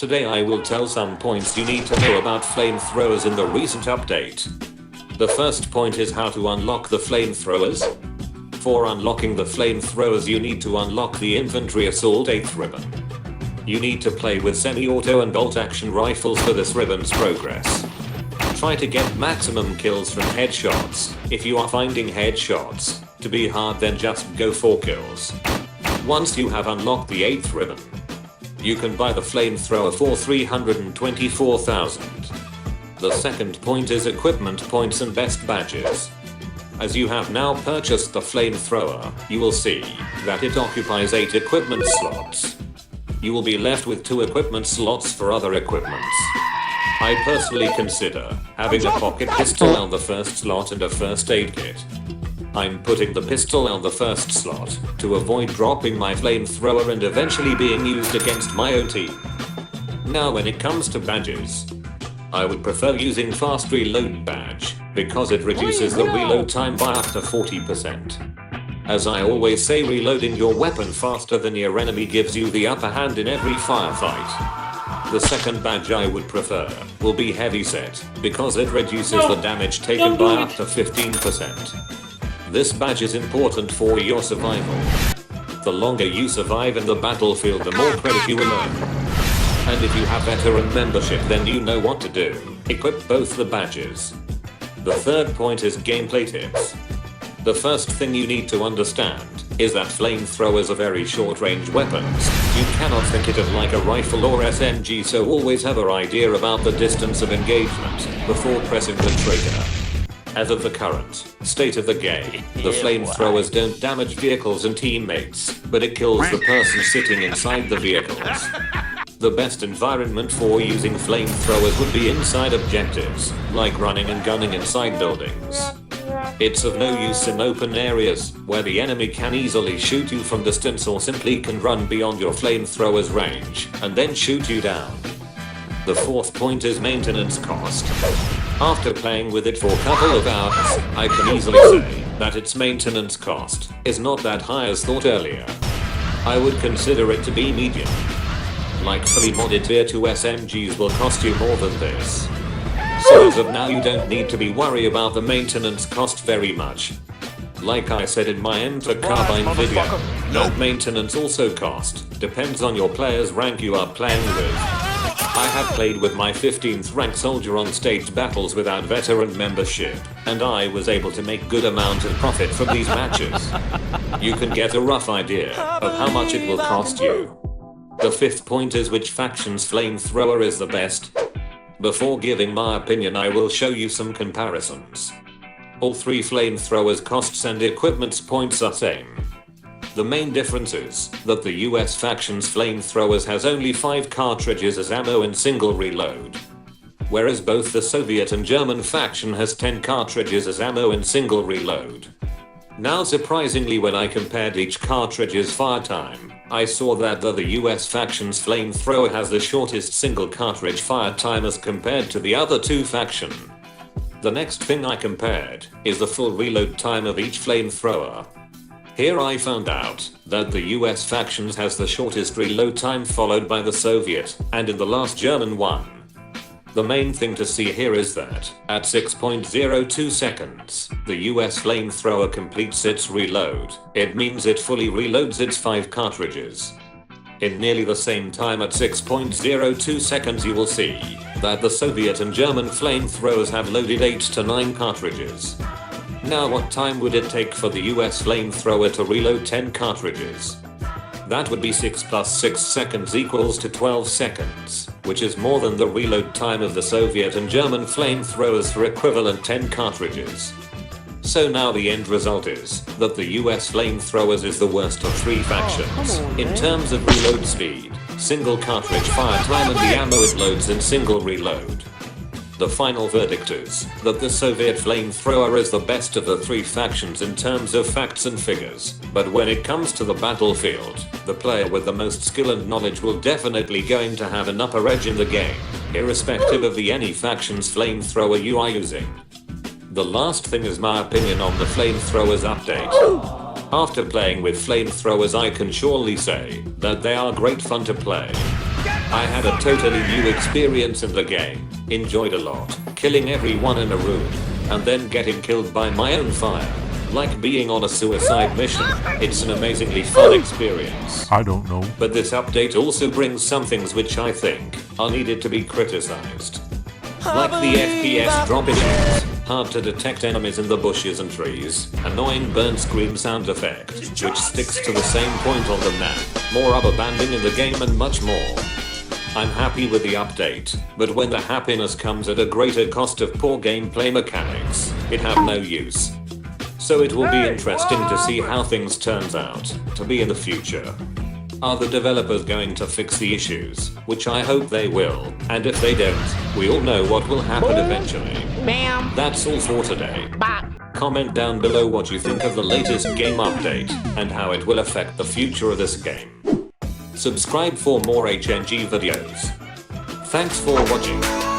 Today I will tell some points you need to know about flamethrowers in the recent update. The first point is how to unlock the flamethrowers. For unlocking the flamethrowers you need to unlock the infantry assault 8th ribbon. You need to play with semi-auto and bolt-action rifles for this ribbon's progress. Try to get maximum kills from headshots. If you are finding headshots to be hard, then just go for kills. Once you have unlocked the 8th ribbon, you can buy the flamethrower for 324,000. The second point is equipment points and best badges. As you have now purchased the flamethrower, you will see that it occupies 8 equipment slots. You will be left with 2 equipment slots for other equipments. I personally consider having a pocket pistol on the first slot and a first aid kit. I'm putting the pistol on the first slot to avoid dropping my flamethrower and eventually being used against my own team. Now when it comes to badges, I would prefer using fast reload badge because it reduces the reload time by up to 40%. As I always say, reloading your weapon faster than your enemy gives you the upper hand in every firefight. The second badge I would prefer will be heavy set because it reduces the damage taken by up to 15%. This badge is important for your survival. The longer you survive in the battlefield, the more credit you will earn. And if you have veteran membership, then you know what to do. Equip both the badges. The third point is gameplay tips. The first thing you need to understand is that flamethrowers are very short-range weapons. You cannot think it of like a rifle or SMG, so always have an idea about the distance of engagement before pressing the trigger. As of the current state of the game, the flamethrowers don't damage vehicles and teammates, but it kills the person sitting inside the vehicles. The best environment for using flamethrowers would be inside objectives, like running and gunning inside buildings. It's of no use in open areas, where the enemy can easily shoot you from distance or simply can run beyond your flamethrower's range, and then shoot you down. The fourth point is maintenance cost. After playing with it for a couple of hours, I can easily say that its maintenance cost is not that high as thought earlier. I would consider it to be medium. Like fully modded tier 2 SMGs will cost you more than this. So as of now you don't need to be worried about the maintenance cost very much. Like I said in my Enter Carbine video, that maintenance also cost depends on your player's rank you are playing with. I have played with my 15th rank soldier on staged battles without veteran membership, and I was able to make good amount of profit from these matches. You can get a rough idea of how much it will cost you. The fifth point is which faction's flamethrower is the best. Before giving my opinion, I will show you some comparisons. All 3 flamethrowers costs and equipment points are same. The main difference is that the US faction's flamethrowers has only 5 cartridges as ammo in single reload, whereas both the Soviet and German faction has 10 cartridges as ammo in single reload. Now surprisingly, when I compared each cartridge's fire time, I saw that the US faction's flamethrower has the shortest single cartridge fire time as compared to the other 2 faction. The next thing I compared is the full reload time of each flamethrower. Here I found out that the US factions has the shortest reload time, followed by the Soviet, and in the last German one. The main thing to see here is that, at 6.02 seconds, the US flamethrower completes its reload. It means it fully reloads its 5 cartridges. In nearly the same time, at 6.02 seconds, you will see that the Soviet and German flamethrowers have loaded 8 to 9 cartridges. Now what time would it take for the US flamethrower to reload 10 cartridges? That would be 6 plus 6 seconds equals to 12 seconds, which is more than the reload time of the Soviet and German flamethrowers for equivalent 10 cartridges. So now the end result is that the US flamethrowers is the worst of 3 factions in terms of reload speed, single cartridge fire time, and the ammo it loads in single reload. The final verdict is that the Soviet flamethrower is the best of the 3 factions in terms of facts and figures, but when it comes to the battlefield, the player with the most skill and knowledge will definitely going to have an upper edge in the game, irrespective of any faction's flamethrower you are using. The last thing is my opinion on the flamethrowers update. After playing with flamethrowers, I can surely say that they are great fun to play. I had a totally new experience in the game, enjoyed a lot, killing everyone in a room, and then getting killed by my own fire. Like being on a suicide mission, it's an amazingly fun experience. I don't know. But this update also brings some things which I think are needed to be criticized. Like the FPS drop issues, hard to detect enemies in the bushes and trees, annoying burn scream sound effect, which sticks to the same point on the map, more rubber banding in the game and much more. I'm happy with the update, but when the happiness comes at a greater cost of poor gameplay mechanics, it have no use. So it will be interesting to see how things turns out to be in the future. Are the developers going to fix the issues? Which I hope they will, and if they don't, we all know what will happen eventually. That's all for today. Comment down below what you think of the latest game update, and how it will affect the future of this game. Subscribe for more HNG videos. Thanks for watching.